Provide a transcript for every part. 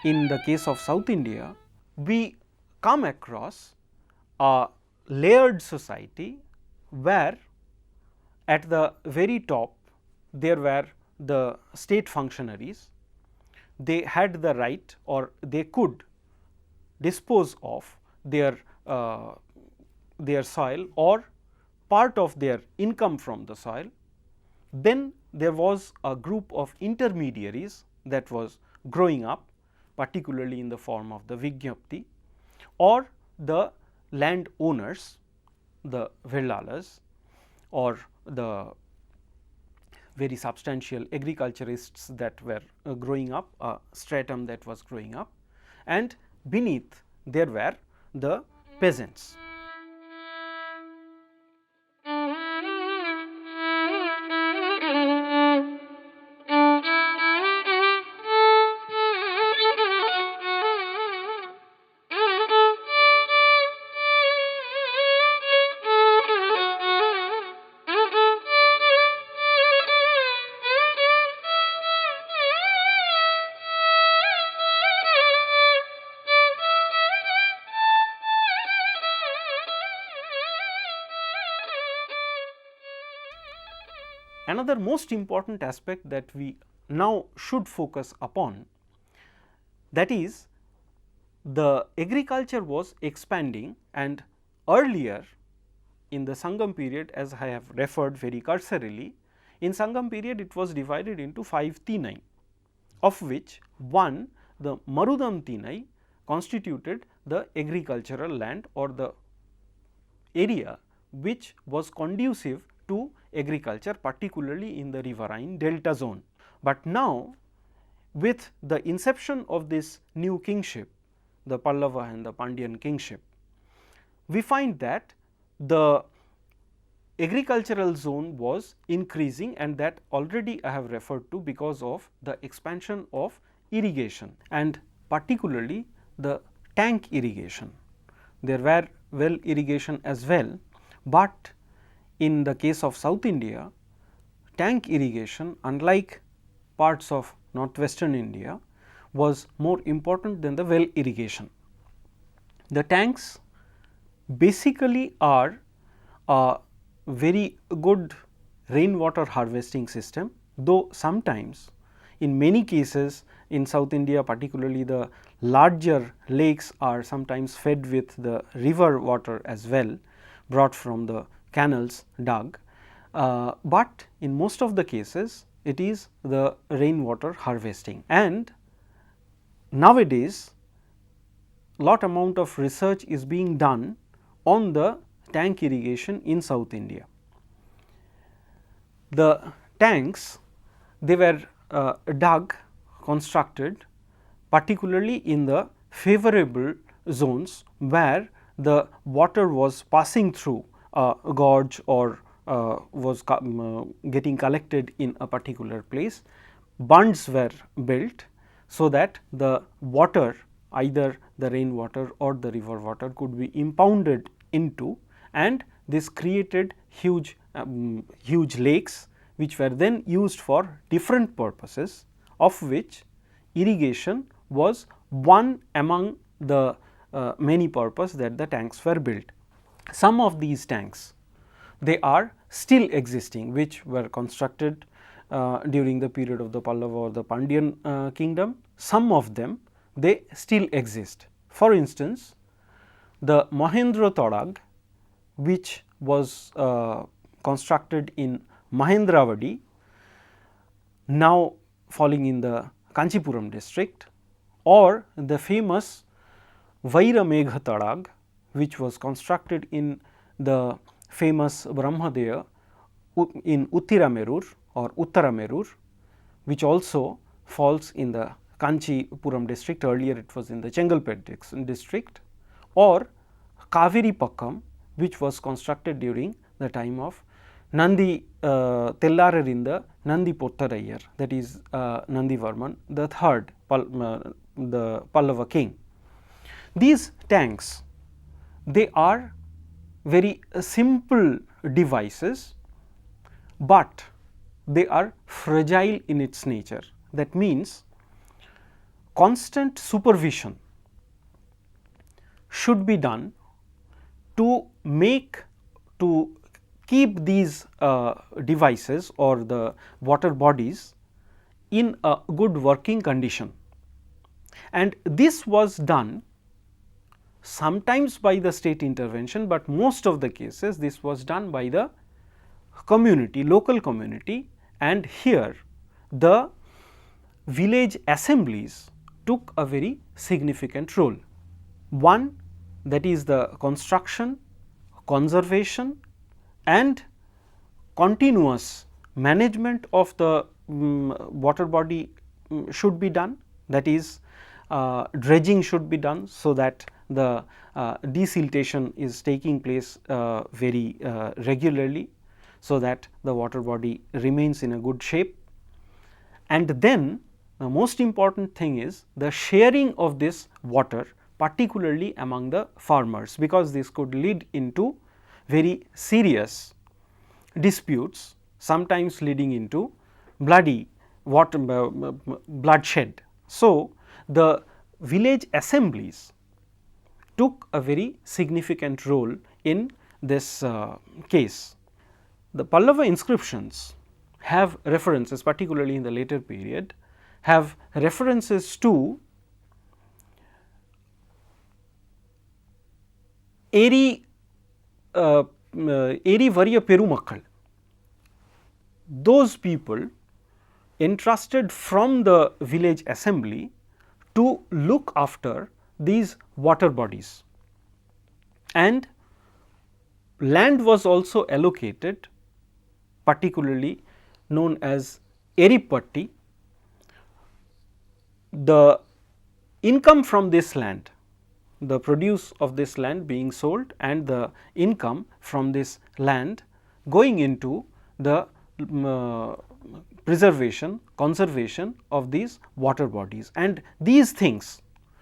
in the case of South India, we come across a layered society where at the very top there were the state functionaries. They had the right, or they could dispose of their soil or part of their income from the soil. Then there was a group of intermediaries that was growing up, particularly in the form of the Vigyapti or the landowners, the Vellalas, or the very substantial agriculturists that were growing up, a stratum that was growing up, and beneath there were the peasants. Another most important aspect that we now should focus upon, that is, the agriculture was expanding, and earlier in the Sangam period, as I have referred very cursorily, in Sangam period it was divided into 5 Tinai, of which one, the Marudam Tinai, constituted the agricultural land or the area which was conducive to agriculture, particularly in the riverine delta zone. But now, with the inception of this new kingship, the Pallava and the Pandyan kingship, we find that the agricultural zone was increasing, and that already I have referred to because of the expansion of irrigation, and particularly the tank irrigation. There were well irrigation as well, but in the case of South India, tank irrigation, unlike parts of northwestern India, was more important than the well irrigation. The tanks basically are a very good rainwater harvesting system, though sometimes in many cases in South India, particularly the larger lakes are sometimes fed with the river water as well, brought from the canals dug, but in most of the cases it is the rainwater harvesting. And nowadays lot amount of research is being done on the tank irrigation in South India. The tanks, they were dug, constructed particularly in the favorable zones where the water was passing through a gorge or was getting collected in a particular place. Bunds were built so that the water, either the rainwater or the river water, could be impounded into, and this created huge lakes which were then used for different purposes, of which irrigation was one among the many purposes that the tanks were built. Some of these tanks, they are still existing, which were constructed during the period of the Pallava or the Pandyan kingdom. Some of them, they still exist. For instance, the Mahendra Tadag, which was constructed in Mahendravadi, now falling in the Kanchipuram district, or the famous Vairamegha Tadag, which was constructed in the famous Brahmadeya in Uttiramerur or Uttaramerur, which also falls in the Kanchipuram district. Earlier it was in the Chengalpet district, or Kaveri Pakkam, which was constructed during the time of Nandi Tellarar in the Nandi Pottarayar, that is Nandi Varman the third, the Pallava king. These tanks, they are very simple devices, but they are fragile in its nature. That means, constant supervision should be done to keep these devices or the water bodies in a good working condition. And this was done sometimes by the state intervention, but most of the cases this was done by the community, local community, and here the village assemblies took a very significant role. One, that is the construction, conservation and continuous management of the water body should be done, that is dredging should be done, so that the desiltation is taking place very regularly, so that the water body remains in a good shape. And then the most important thing is the sharing of this water, particularly among the farmers, because this could lead into very serious disputes, sometimes leading into bloodshed. So, the village assemblies took a very significant role in this case. The Pallava inscriptions have references, particularly in the later period, have references to Eri Variya Perumakkal, those people entrusted from the village assembly to look after these water bodies, and land was also allocated, particularly known as Eripatti. The income from this land, the produce of this land being sold and the income from this land going into the preservation, conservation of these water bodies. And these things,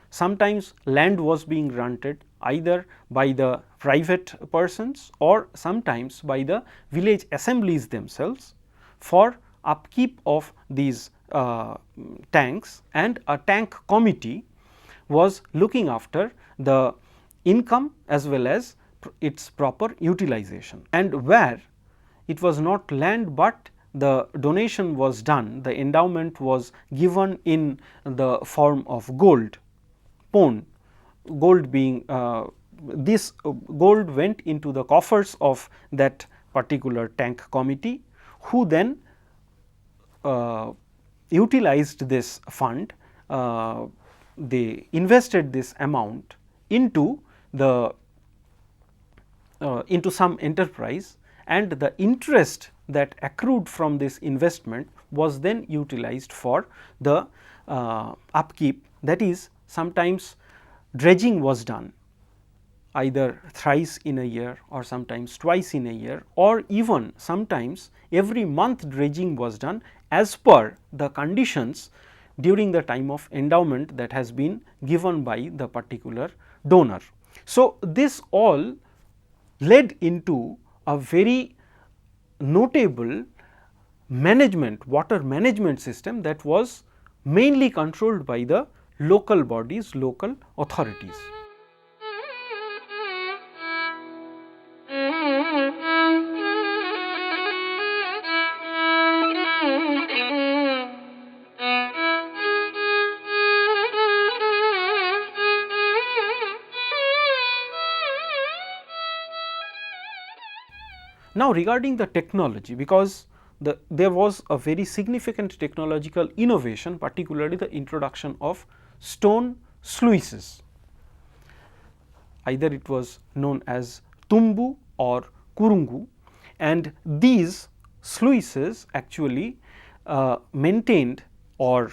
sometimes land was being granted either by the private persons or sometimes by the village assemblies themselves for upkeep of these tanks, and a tank committee was looking after the income as well as its proper utilization. And where it was not land, but the donation was done, the endowment was given in the form of gold, pon, gold being this gold went into the coffers of that particular tank committee, who then utilized this fund, they invested this amount into the into some enterprise, and the interest that accrued from this investment was then utilized for the upkeep. That is, sometimes dredging was done either thrice in a year or sometimes twice in a year, or even sometimes every month dredging was done as per the conditions during the time of endowment that has been given by the particular donor. So, this all led into a very notable management, water management system that was mainly controlled by the local bodies, local authorities. Now, regarding the technology, because there was a very significant technological innovation, particularly the introduction of stone sluices. Either it was known as tumbu or kurungu, and these sluices actually maintained or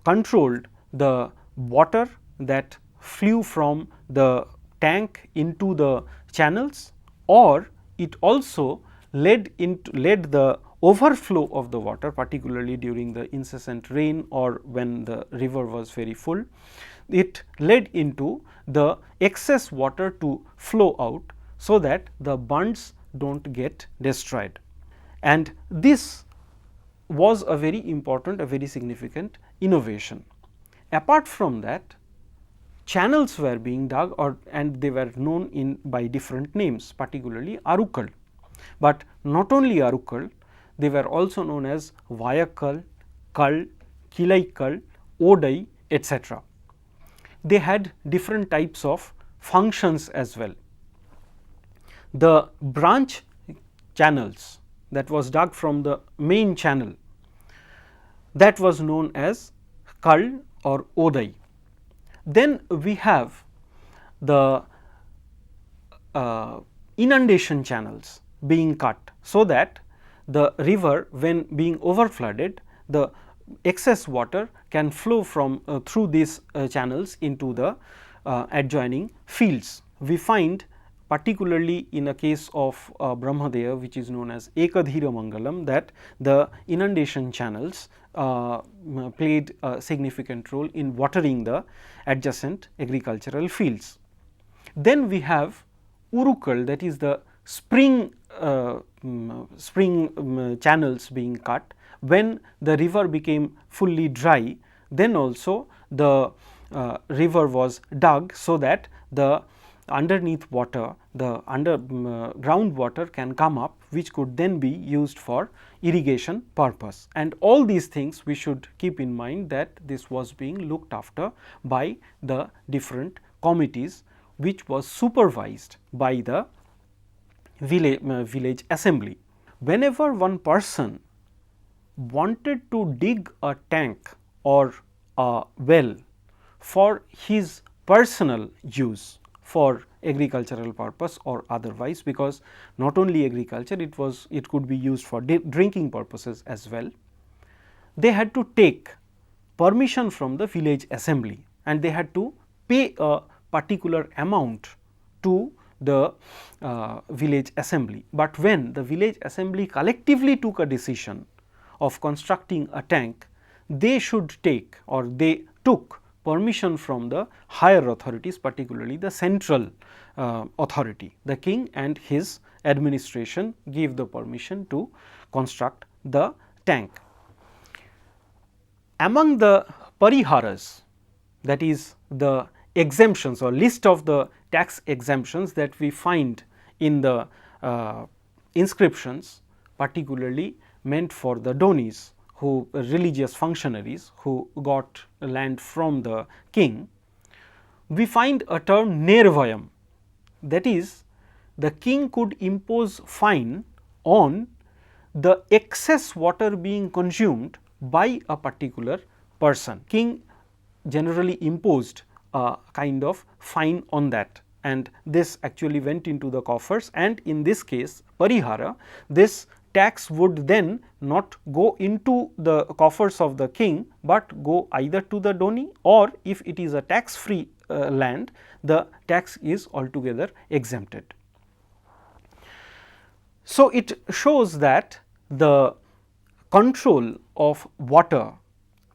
controlled the water that flew from the tank into the channels, or it also led the overflow of the water, particularly during the incessant rain or when the river was very full. It led into the excess water to flow out, so that the bunds do not get destroyed. And this was a very important, a very significant innovation. Apart from that, channels were being dug and they were known by different names, particularly Arukal. But not only Arukal, they were also known as Vayakal, Kal, Kilaikal, Odai, etc. They had different types of functions as well. The branch channels that was dug from the main channel, that was known as Kal or Odai. Then we have the inundation channels being cut, so that the river, when being over flooded, the excess water can flow from through these channels into the adjoining fields. We find particularly in a case of Brahmadeya, which is known as Ekadhira Mangalam, that the inundation channels played a significant role in watering the adjacent agricultural fields. Then we have Urukal, that is the spring channels being cut. When the river became fully dry, then also the river was dug, so that the underneath water, the ground water can come up, which could then be used for irrigation purpose. And all these things we should keep in mind, that this was being looked after by the different committees, which was supervised by the village assembly. Whenever one person wanted to dig a tank or a well for his personal use, for agricultural purpose or otherwise, because not only agriculture, it could be used for drinking purposes as well, they had to take permission from the village assembly, and they had to pay a particular amount to the village assembly. But when the village assembly collectively took a decision of constructing a tank, they should take, or they took permission from the higher authorities, particularly the central authority. The king and his administration gave the permission to construct the tank. Among the pariharas, that is the exemptions or list of the tax exemptions that we find in the inscriptions, particularly meant for the donis, who religious functionaries who got land from the king, we find a term nervayam, that is, the king could impose fine on the excess water being consumed by a particular person. King generally imposed a kind of fine on that, and this actually went into the coffers, and in this case parihara, this tax would then not go into the coffers of the king, but go either to the doni, or if it is a tax free land, the tax is altogether exempted. So, it shows that the control of water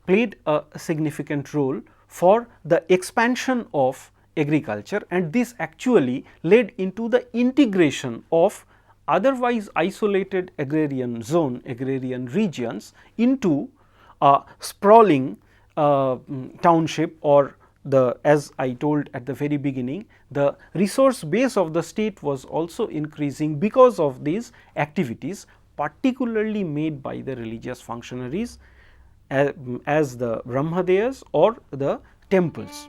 played a significant role for the expansion of agriculture, and this actually led into the integration of otherwise isolated agrarian zone, agrarian regions into a sprawling township, or the, as I told at the very beginning, the resource base of the state was also increasing because of these activities, particularly made by the religious functionaries as the Brahmadeyas or the temples.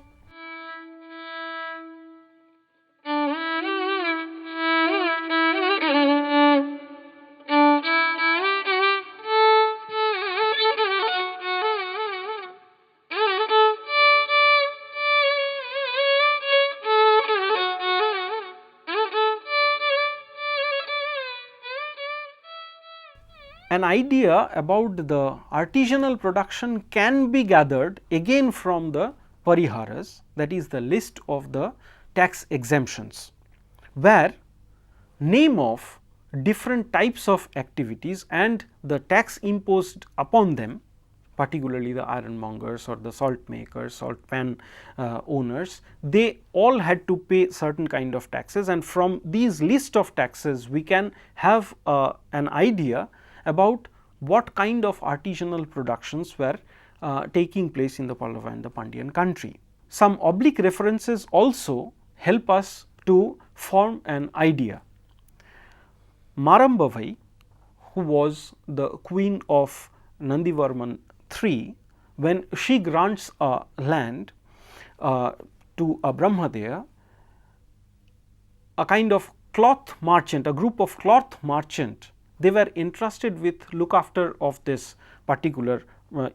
An idea about the artisanal production can be gathered again from the pariharas, that is the list of the tax exemptions, where name of different types of activities and the tax imposed upon them, particularly the ironmongers or the salt makers, salt pan owners, they all had to pay certain kind of taxes, and from these list of taxes we can have an idea about what kind of artisanal productions were taking place in the Pallava and the Pandyan country. Some oblique references also help us to form an idea. Marambavai, who was the queen of Nandivarman III, when she grants a land to a Brahmadeya, a kind of cloth merchant, a group of cloth merchant, they were entrusted with look after of this particular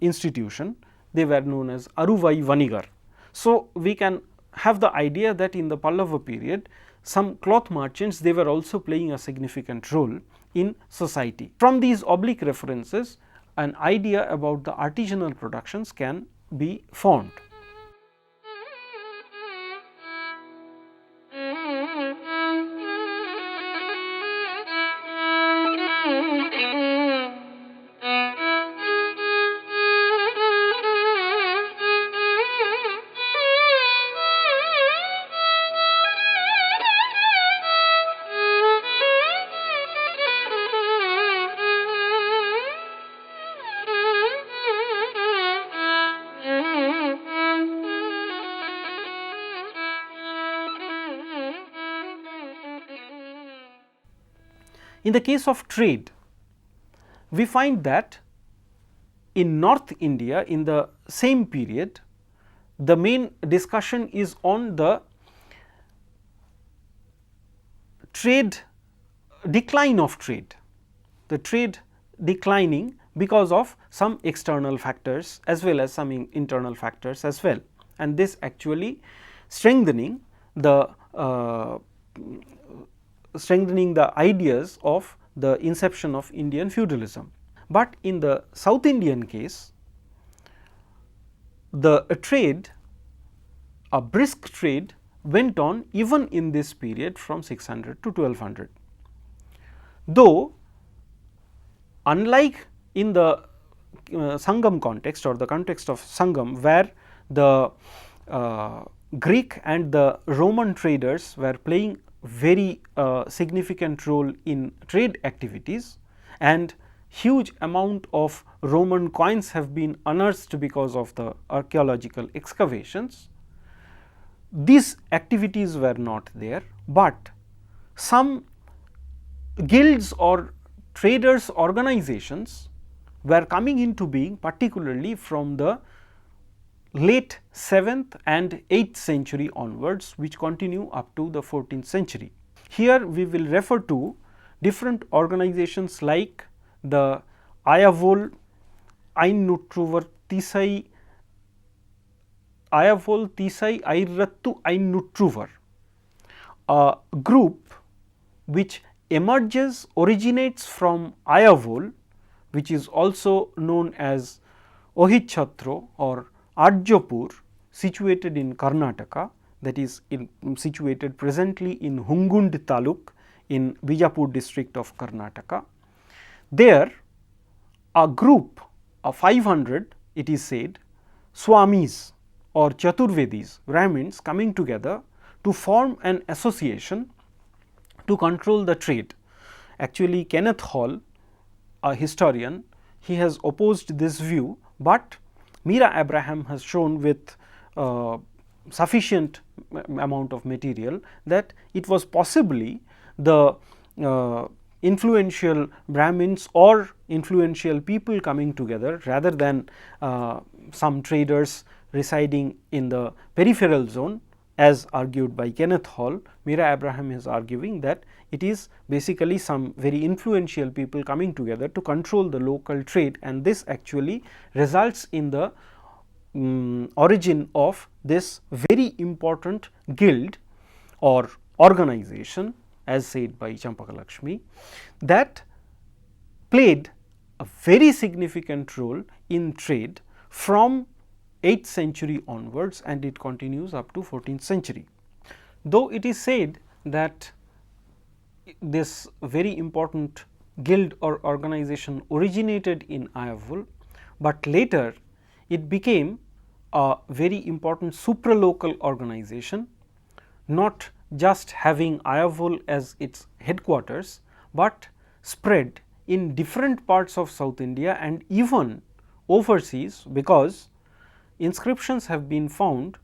institution. They were known as Aruvai Vanigar. So, we can have the idea that in the Pallava period, some cloth merchants, they were also playing a significant role in society. From these oblique references, an idea about the artisanal productions can be formed. In the case of trade, we find that in North India in the same period, the main discussion is on the trade decline of trade, the trade declining because of some external factors as well as some internal factors as well, and this actually strengthening the ideas of the inception of Indian feudalism. But in the South Indian case, the trade, a brisk trade went on even in this period from 600 to 1200. Though unlike in the Sangam context or the context of Sangam, where the Greek and the Roman traders were playing very significant role in trade activities, and huge amount of Roman coins have been unearthed because of the archaeological excavations. These activities were not there, but some guilds or traders organizations were coming into being, particularly from the late 7th and 8th century onwards, which continue up to the 14th century. Here we will refer to different organizations like the Ayavol Ainnutruvar Tisai Ayavol Tisai Airrattu Ainnutruvar, a group which originates from Ayavol, which is also known as Ohichatro or Arjapur, situated in Karnataka, that is situated presently in Hungund Taluk in Bijapur district of Karnataka. There a group of 500, it is said, Swamis or Chaturvedis, Brahmins, coming together to form an association to control the trade. Actually, Kenneth Hall, a historian, he has opposed this view, but Meera Abraham has shown with sufficient amount of material that it was possibly the influential Brahmins or influential people coming together rather than some traders residing in the peripheral zone, as argued by Kenneth Hall. Meera Abraham is arguing that it is basically some very influential people coming together to control the local trade, and this actually results in the origin of this very important guild or organization, as said by Champakalakshmi, that played a very significant role in trade from 8th century onwards, and it continues up to 14th century. Though it is said that this very important guild or organization originated in Ayavol, but later it became a very important supralocal organization, not just having Ayavol as its headquarters, but spread in different parts of South India and even overseas, because inscriptions have been found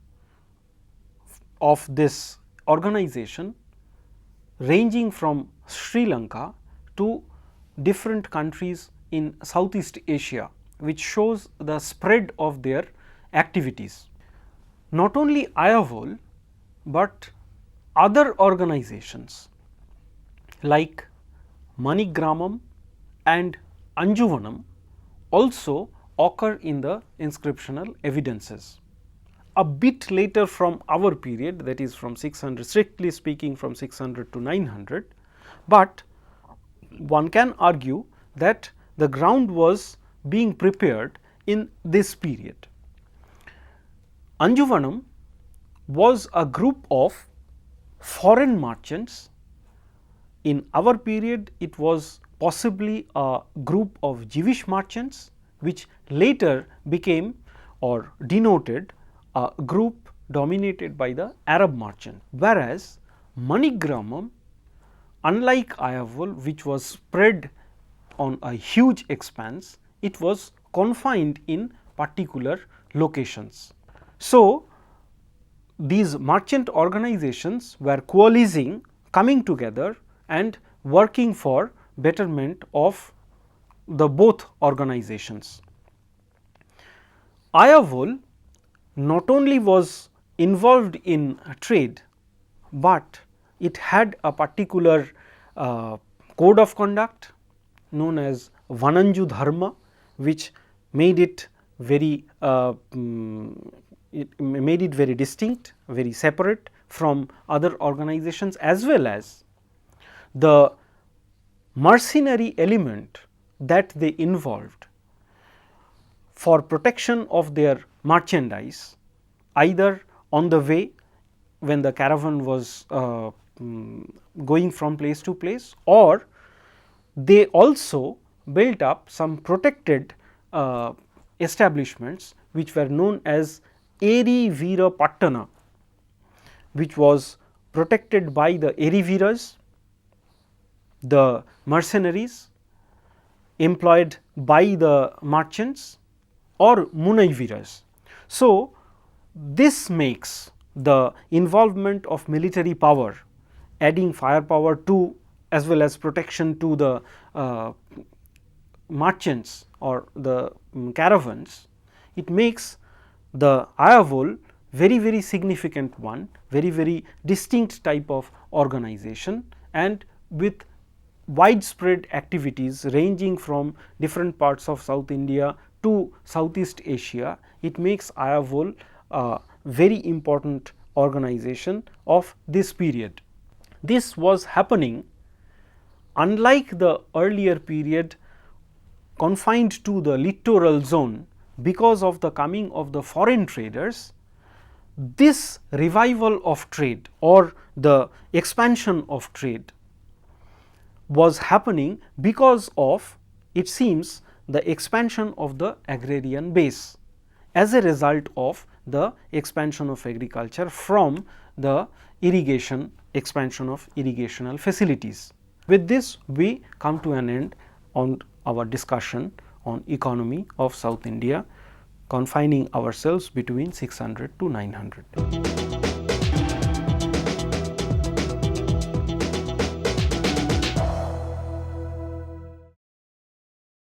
of this organization ranging from Sri Lanka to different countries in Southeast Asia, which shows the spread of their activities. Not only Ayavol, but other organizations like Manigramam and Anjuvanam also occur in the inscriptional evidences. A bit later from our period, that is from 600, strictly speaking from 600 to 900, but one can argue that the ground was being prepared in this period. Anjuvanam was a group of foreign merchants. In our period, it was possibly a group of Jewish merchants, which later became or denoted a group dominated by the Arab merchant. Whereas Manigramam, unlike Ayavol, which was spread on a huge expanse, it was confined in particular locations. So, these merchant organizations were coalescing, coming together and working for betterment of the both organizations. Ayavol not only was involved in trade, but it had a particular code of conduct known as Vananju Dharma, which made it very distinct, very separate from other organizations, as well as the mercenary element that they involved for protection of their merchandise, either on the way when the caravan was going from place to place, or they also built up some protected establishments which were known as Eri Veera Pattana, which was protected by the Eriveeras, the mercenaries employed by the merchants, or Munaiveeras. So, this makes the involvement of military power, adding firepower to as well as protection to the merchants or the caravans, it makes the Ayavol very significant one, very distinct type of organization, and with widespread activities ranging from different parts of South India to Southeast Asia. It makes Ayavol a very important organization of this period. This was happening unlike the earlier period confined to the littoral zone because of the coming of the foreign traders. This revival of trade or the expansion of trade was happening because of, it seems, the expansion of the agrarian base as a result of the expansion of agriculture from the irrigation, expansion of irrigational facilities. With this, we come to an end on our discussion on economy of South India, confining ourselves between 600 to 900.